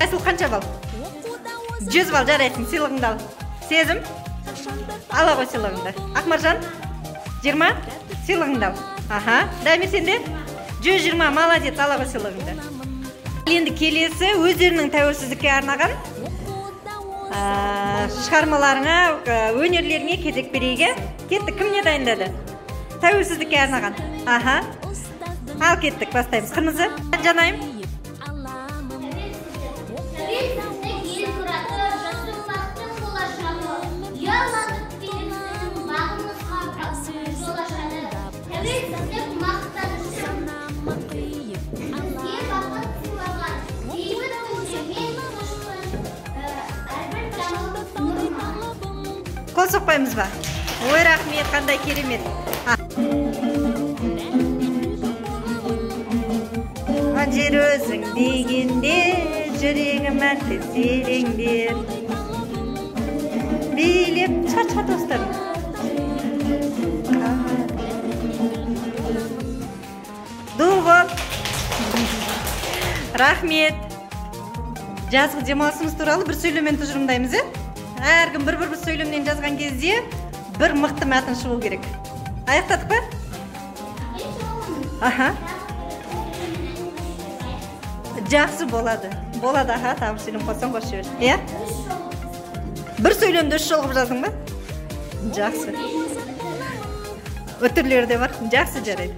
Айсыл қанша бал? 100 бал жарайсың, сыйлығыңды ал. Сезім? Ала ғой сыйлығыңды. Ақмаржан? 20? Сыйлығыңды ал. Аха, Дамир сенде? 120, молодец, ала ғой сыйлығыңды. Енді келесі өздерінің тәуелсіздікке арнаған шығармаларыңа, өнерлеріңе кезек берейге. Кеттік, кім не дайындады? Тәуелсіздікке арнаған. Аха. Ал кеттік, бастаймыз. Қырмызы. Жанайым. Қол соқпаймыз ба? Ой, рахмет, қандай керемет. Жер өзің дегенде, жүрегім әнті тереңдер. Билеп, чар достарым. Дұғып. Рахмет. Жазғы демалысымыз туралы бір сөйлеммен тұжырымдаймыз, әркім бір сөйлемнен жазған кезде бір мықты мәтін шығу керек. Аяқтадық па? Аха. Жақсы болады. Болады, аха, тағы сөйлем қосаң қош жібер. Иә? Бір сөйлемді 3 жол қып жаздың ба? Жақсы. Өтірлері де бар. Жақсы жарайды.